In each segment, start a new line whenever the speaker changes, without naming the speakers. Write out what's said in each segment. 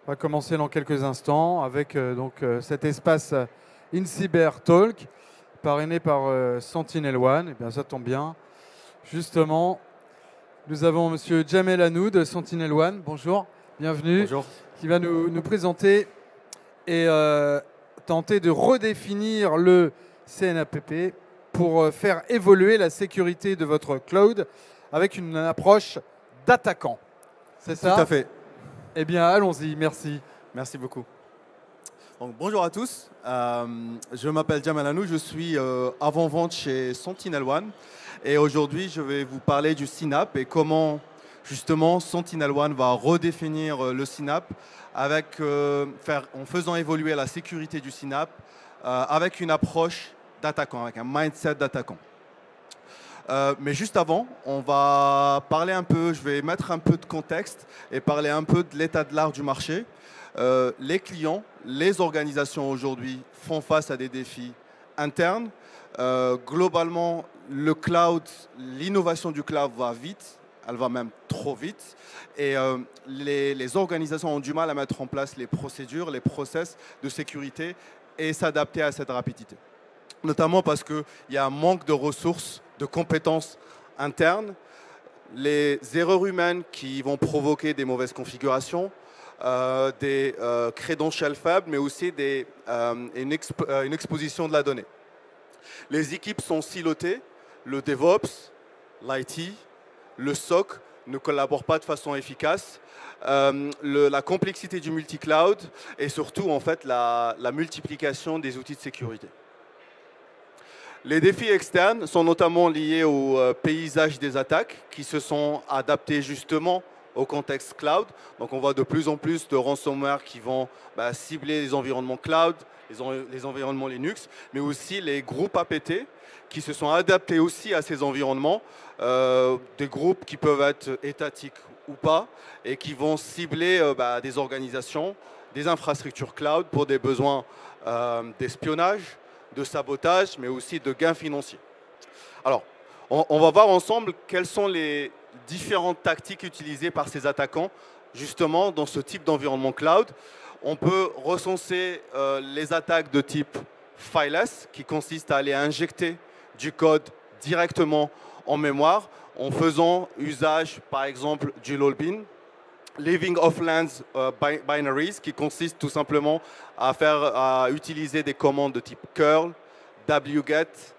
On va commencer dans quelques instants avec cet espace InCyber Talk, parrainé par Sentinel-One. Eh bien, ça tombe bien. Justement, nous avons Monsieur Jamel Anou de Sentinel-One. Bonjour, bienvenue.
Bonjour.
Qui va nous présenter et tenter de redéfinir le CNAPP pour faire évoluer la sécurité de votre cloud avec une approche d'attaquant. C'est ça?
Tout à fait.
Eh bien, allons-y, merci.
Merci beaucoup. Donc, bonjour à tous. Je m'appelle Jamel Anou, je suis avant-vente chez Sentinel-One. Et aujourd'hui, je vais vous parler du CNAPP et comment, justement, Sentinel-One va redéfinir le CNAPP en faisant évoluer la sécurité du CNAPP avec une approche d'attaquant, avec un mindset d'attaquant. Mais juste avant, on va parler un peu, je vais mettre un peu de contexte et parler un peu de l'état de l'art du marché. Les clients, les organisations aujourd'hui font face à des défis internes. Globalement, le cloud, l'innovation du cloud va vite, elle va même trop vite. Et les organisations ont du mal à mettre en place les procédures, les process de sécurité et s'adapter à cette rapidité. Notamment parce qu'il y a un manque de ressources, de compétences internes, les erreurs humaines qui vont provoquer des mauvaises configurations, des credentials faibles, mais aussi une exposition de la donnée. Les équipes sont silotées, le DevOps, l'IT, le SOC ne collaborent pas de façon efficace, la complexité du multi-cloud et surtout en fait, la multiplication des outils de sécurité. Les défis externes sont notamment liés au paysage des attaques qui se sont adaptés justement au contexte cloud. Donc on voit de plus en plus de ransomware qui vont cibler les environnements cloud, les environnements Linux, mais aussi les groupes APT qui se sont adaptés aussi à ces environnements, des groupes qui peuvent être étatiques ou pas et qui vont cibler des organisations, des infrastructures cloud pour des besoins d'espionnage, de sabotage, mais aussi de gains financiers. Alors, on va voir ensemble quelles sont les différentes tactiques utilisées par ces attaquants, justement, dans ce type d'environnement cloud. On peut recenser les attaques de type fileless, qui consistent à aller injecter du code directement en mémoire, en faisant usage, par exemple, du LOLBIN, Leaving Offlands Binaries, qui consiste tout simplement à utiliser des commandes de type curl, wget,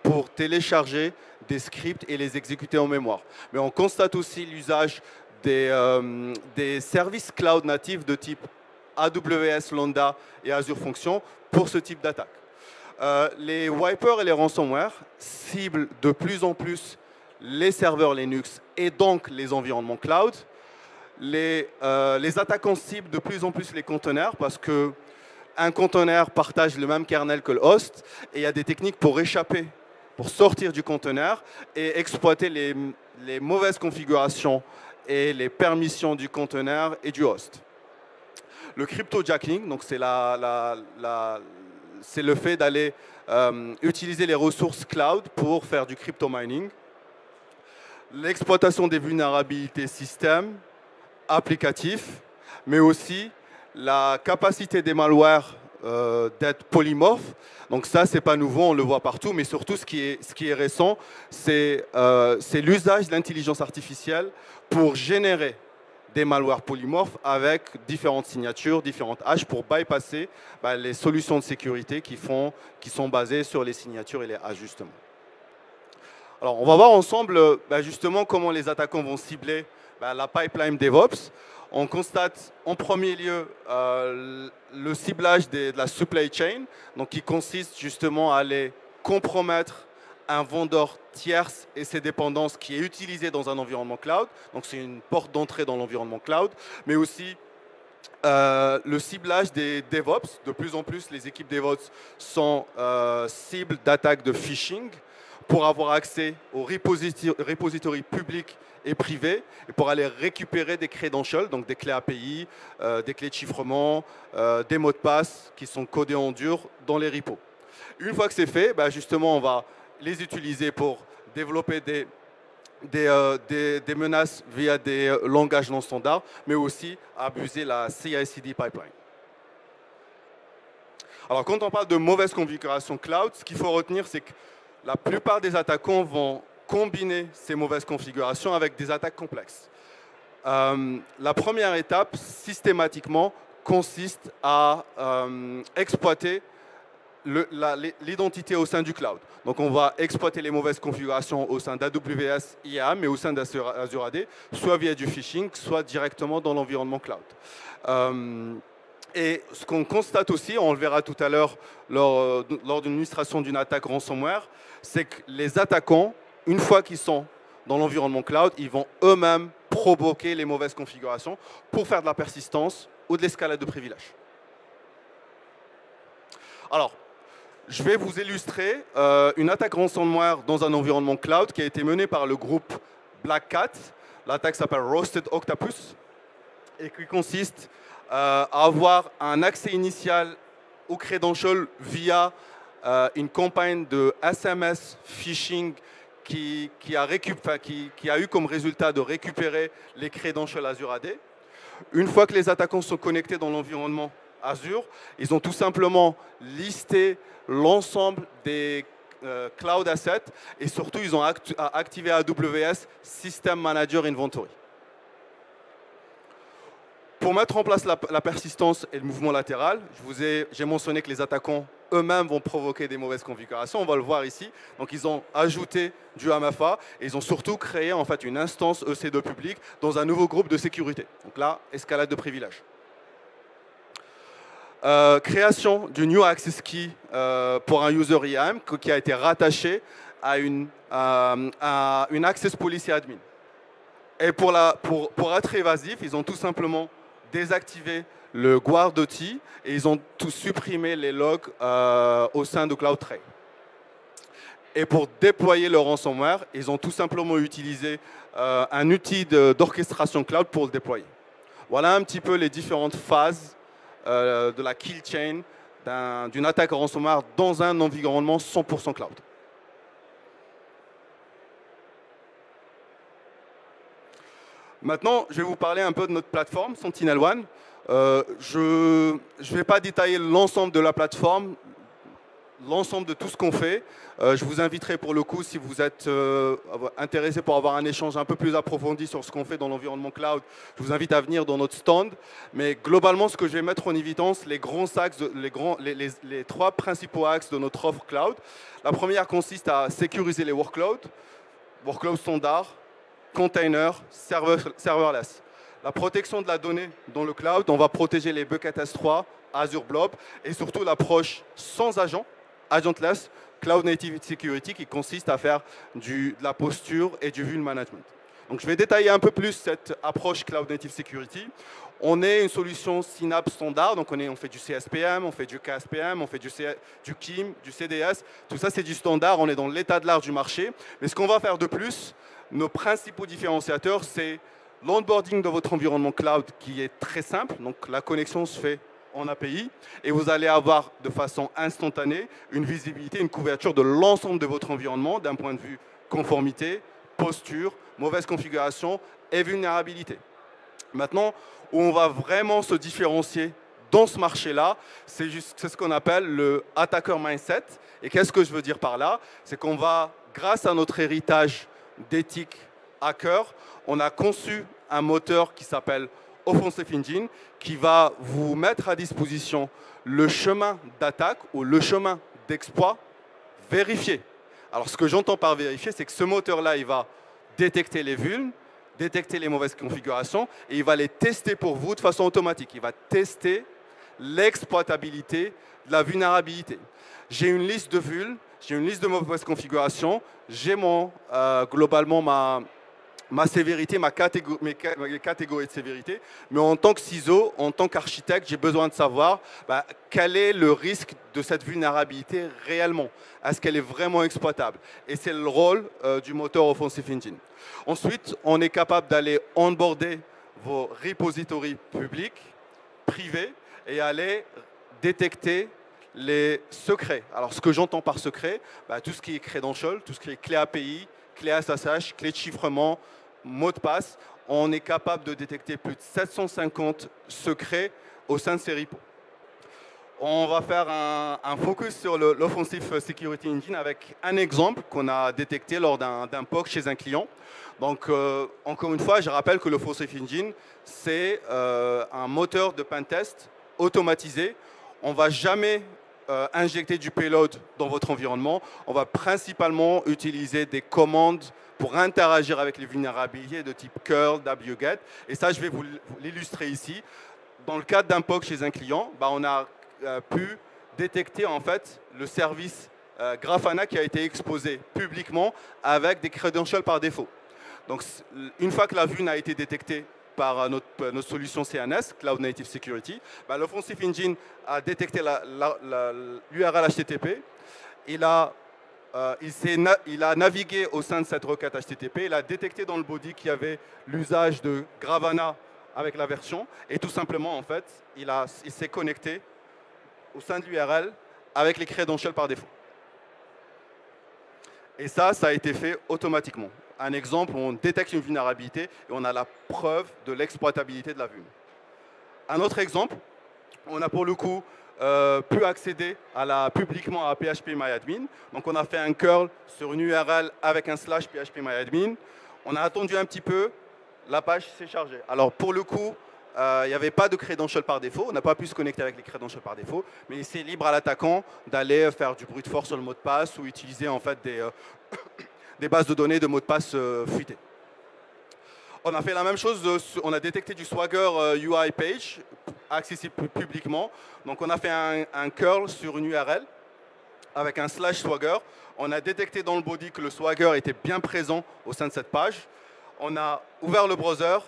pour télécharger des scripts et les exécuter en mémoire. Mais on constate aussi l'usage des services cloud natifs de type AWS Lambda et Azure Functions pour ce type d'attaque. Les wipers et les ransomware ciblent de plus en plus les serveurs Linux et donc les environnements cloud. Les attaquants ciblent de plus en plus les conteneurs parce qu'un conteneur partage le même kernel que le host et il y a des techniques pour échapper, pour sortir du conteneur et exploiter les mauvaises configurations et les permissions du conteneur et du host. Le cryptojacking, donc c'est le fait d'aller utiliser les ressources cloud pour faire du crypto mining. L'exploitation des vulnérabilités système, applicatifs, mais aussi la capacité des malwares d'être polymorphes. Donc ça, c'est pas nouveau, on le voit partout, mais surtout ce qui est récent, c'est l'usage de l'intelligence artificielle pour générer des malwares polymorphes avec différentes signatures, différentes hashes pour bypasser les solutions de sécurité qui sont basées sur les signatures et les hashes justement. Alors, on va voir ensemble justement comment les attaquants vont cibler la pipeline DevOps. On constate en premier lieu le ciblage de la supply chain, donc qui consiste justement à aller compromettre un vendeur tierce et ses dépendances qui est utilisé dans un environnement cloud. Donc c'est une porte d'entrée dans l'environnement cloud, mais aussi le ciblage des DevOps. De plus en plus, les équipes DevOps sont cibles d'attaques de phishing pour avoir accès aux repositories publics et privés et pour aller récupérer des credentials, donc des clés API, des clés de chiffrement, des mots de passe qui sont codés en dur dans les repos. Une fois que c'est fait, justement, on va les utiliser pour développer des menaces via des langages non standards, mais aussi abuser la CI/CD pipeline. Alors, quand on parle de mauvaise configuration cloud, ce qu'il faut retenir, c'est que la plupart des attaquants vont combiner ces mauvaises configurations avec des attaques complexes. La première étape, systématiquement, consiste à exploiter l'identité au sein du cloud. Donc, on va exploiter les mauvaises configurations au sein d'AWS IAM et au sein d'Azure AD, soit via du phishing, soit directement dans l'environnement cloud. Et ce qu'on constate aussi, on le verra tout à l'heure lors d'une illustration d'une attaque ransomware, c'est que les attaquants, une fois qu'ils sont dans l'environnement cloud, ils vont eux-mêmes provoquer les mauvaises configurations pour faire de la persistance ou de l'escalade de privilèges. Alors, je vais vous illustrer une attaque ransomware dans un environnement cloud qui a été menée par le groupe Black Cat. L'attaque s'appelle Roasted Octopus et qui consiste à avoir un accès initial au credential via une campagne de SMS phishing qui a eu comme résultat de récupérer les credentials Azure AD. Une fois que les attaquants sont connectés dans l'environnement Azure, ils ont tout simplement listé l'ensemble des cloud assets et surtout ils ont activé AWS System Manager Inventory. Pour mettre en place la persistance et le mouvement latéral, j'ai mentionné que les attaquants eux-mêmes vont provoquer des mauvaises configurations. On va le voir ici. Donc, ils ont ajouté du MFA et ils ont surtout créé en fait une instance EC2 publique dans un nouveau groupe de sécurité. Donc là, escalade de privilèges. Création du New Access Key pour un user IAM qui a été rattaché à une Access Policy Admin. Et pour être évasif, ils ont tout simplement désactivé le guard-outil et ils ont tout supprimé les logs au sein de CloudTrail. Et pour déployer le ransomware, ils ont tout simplement utilisé un outil d'orchestration cloud pour le déployer. Voilà un petit peu les différentes phases de la kill chain d'une attaque ransomware dans un environnement 100% cloud. Maintenant, je vais vous parler un peu de notre plateforme, SentinelOne. Je ne vais pas détailler l'ensemble de la plateforme, l'ensemble de tout ce qu'on fait. Je vous inviterai pour le coup, si vous êtes intéressé pour avoir un échange un peu plus approfondi sur ce qu'on fait dans l'environnement cloud, je vous invite à venir dans notre stand. Mais globalement, ce que je vais mettre en évidence, les trois principaux axes de notre offre cloud. La première consiste à sécuriser les workloads standards, container, serverless. La protection de la donnée dans le cloud, on va protéger les buckets S3, Azure Blob et surtout l'approche sans agent, agentless, Cloud Native Security qui consiste à faire de la posture et du vuln management. Donc je vais détailler un peu plus cette approche Cloud Native Security. On est une solution Synapse standard, donc on fait du CSPM, on fait du KSPM, on fait du KIM, du CDS. Tout ça c'est du standard, on est dans l'état de l'art du marché. Mais ce qu'on va faire de plus, nos principaux différenciateurs, c'est l'onboarding de votre environnement cloud qui est très simple. Donc, la connexion se fait en API et vous allez avoir de façon instantanée une visibilité, une couverture de l'ensemble de votre environnement d'un point de vue conformité, posture, mauvaise configuration et vulnérabilité. Maintenant, où on va vraiment se différencier dans ce marché-là, c'est ce qu'on appelle le attacker mindset. Et qu'est-ce que je veux dire par là? C'est qu'on va, grâce à notre héritage d'éthique hacker, on a conçu un moteur qui s'appelle Offensive Engine qui va vous mettre à disposition le chemin d'attaque ou le chemin d'exploit vérifié. Alors ce que j'entends par vérifier, c'est que ce moteur-là, il va détecter les vulnes, détecter les mauvaises configurations et il va les tester pour vous de façon automatique. Il va tester l'exploitabilité de la vulnérabilité. J'ai une liste de vulnes, j'ai une liste de mauvaises configurations, j'ai globalement ma sévérité, mes catégories de sévérité. Mais en tant que CISO, en tant qu'architecte, j'ai besoin de savoir quel est le risque de cette vulnérabilité réellement. Est-ce qu'elle est vraiment exploitable? Et c'est le rôle du moteur Offensive Engine. Ensuite, on est capable d'aller onboarder vos repositories publics, privés, et aller détecter les secrets. Alors, ce que j'entends par secret, tout ce qui est credential, tout ce qui est clé API, clé SSH, clé de chiffrement, mot de passe. On est capable de détecter plus de 750 secrets au sein de ces repos. On va faire un focus sur l'Offensive Security Engine avec un exemple qu'on a détecté lors d'un POC chez un client. Donc, encore une fois, je rappelle que l'Offensive Engine, c'est un moteur de pentest automatisé. On ne va jamais injecter du payload dans votre environnement. On va principalement utiliser des commandes pour interagir avec les vulnérabilités de type curl, wget. Et ça, je vais vous l'illustrer ici. Dans le cadre d'un POC chez un client, on a pu détecter en fait le service Grafana qui a été exposé publiquement avec des credentials par défaut. Donc, une fois que la vulne a été détectée par notre solution CNS, Cloud Native Security, l'Offensive Engine a détecté l'URL HTTP. Il a navigué au sein de cette requête HTTP. Il a détecté dans le body qu'il y avait l'usage de Grafana avec la version. Et tout simplement, en fait, il s'est connecté au sein de l'URL avec les credentials par défaut. Et ça a été fait automatiquement. Un exemple, on détecte une vulnérabilité et on a la preuve de l'exploitabilité de la vulne. Un autre exemple, on a pour le coup pu accéder publiquement à phpMyAdmin. Donc on a fait un curl sur une URL avec un / phpMyAdmin. On a attendu un petit peu, la page s'est chargée. Alors pour le coup, il n'y avait pas de credential par défaut, on n'a pas pu se connecter avec les credentials par défaut, mais c'est libre à l'attaquant d'aller faire du brute force sur le mot de passe ou utiliser en fait des bases de données de mots de passe fuités. On a fait la même chose, on a détecté du Swagger UI page, accessible publiquement. Donc on a fait un curl sur une URL avec un / Swagger. On a détecté dans le body que le Swagger était bien présent au sein de cette page. On a ouvert le browser,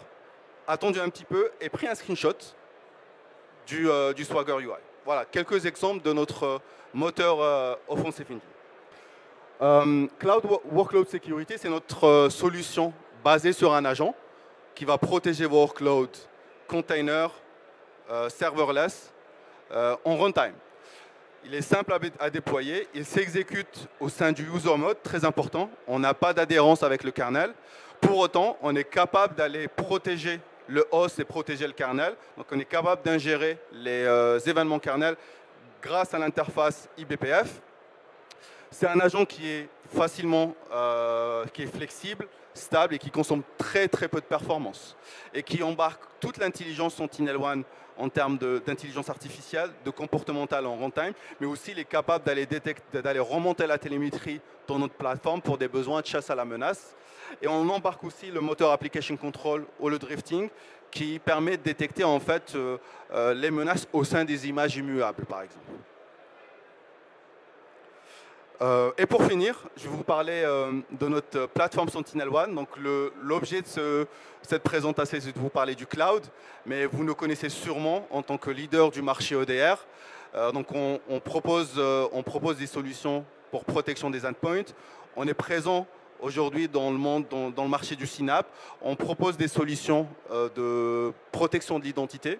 attendu un petit peu et pris un screenshot du Swagger UI. Voilà, quelques exemples de notre moteur Offensive Engine. Cloud Workload Security, c'est notre solution basée sur un agent qui va protéger vos workloads container, serverless, en runtime. Il est simple à déployer, il s'exécute au sein du user mode, très important. On n'a pas d'adhérence avec le kernel. Pour autant, on est capable d'aller protéger le host et protéger le kernel. Donc, on est capable d'ingérer les événements kernel grâce à l'interface IBPF. C'est un agent qui est facilement, qui est flexible, stable et qui consomme très très peu de performance et qui embarque toute l'intelligence Sentinel-One en termes d'intelligence artificielle, de comportemental en runtime, mais aussi il est capable d'aller remonter la télémétrie dans notre plateforme pour des besoins de chasse à la menace. Et on embarque aussi le moteur Application Control ou le drifting qui permet de détecter en fait les menaces au sein des images immuables, par exemple. Et pour finir, je vais vous parler de notre plateforme Sentinel-One. Donc l'objet de cette présentation, c'est de vous parler du cloud, mais vous nous connaissez sûrement en tant que leader du marché EDR. Donc on propose des solutions pour protection des endpoints. On est présent aujourd'hui dans le monde, dans le marché du CNAPP. On propose des solutions de protection de l'identité.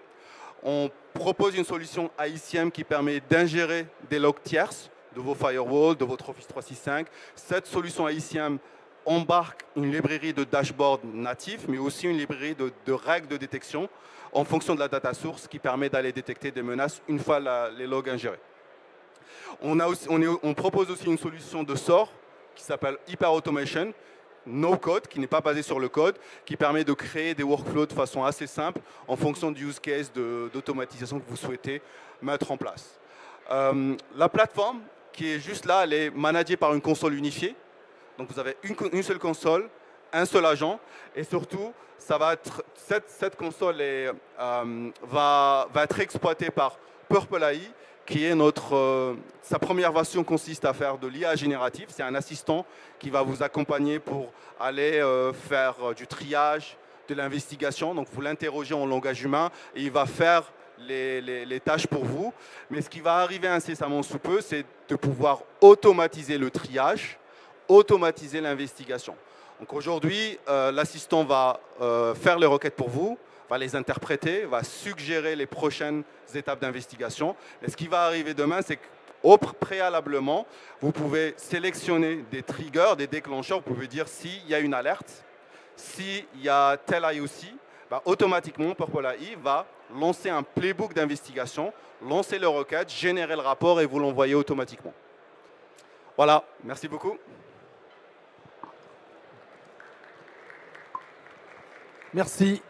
On propose une solution AICM qui permet d'ingérer des logs tierces de vos firewalls, de votre Office 365. Cette solution AICM embarque une librairie de dashboard natif, mais aussi une librairie de règles de détection en fonction de la data source qui permet d'aller détecter des menaces une fois les logs ingérés. On propose aussi une solution de SOAR qui s'appelle Hyper Automation, no code, qui n'est pas basé sur le code, qui permet de créer des workflows de façon assez simple en fonction du use case d'automatisation que vous souhaitez mettre en place. La plateforme qui est juste là, elle est managée par une console unifiée. Donc vous avez une seule console, un seul agent, et surtout, ça va être, cette console va être exploitée par Purple AI, qui est sa première version consiste à faire de l'IA générative. C'est un assistant qui va vous accompagner pour aller faire du triage, de l'investigation. Donc vous l'interrogez en langage humain et il va faire les tâches pour vous. Mais ce qui va arriver incessamment sous peu, c'est de pouvoir automatiser le triage, automatiser l'investigation. Donc aujourd'hui, l'assistant va faire les requêtes pour vous, va les interpréter, va suggérer les prochaines étapes d'investigation. Et ce qui va arriver demain, c'est Préalablement, vous pouvez sélectionner des triggers, des déclencheurs. Vous pouvez dire s'il y a une alerte, s'il y a tel IOC, bah, automatiquement, Purple AI va lancer un playbook d'investigation, lancer le requête, générer le rapport et vous l'envoyer automatiquement. Voilà, merci beaucoup.
Merci.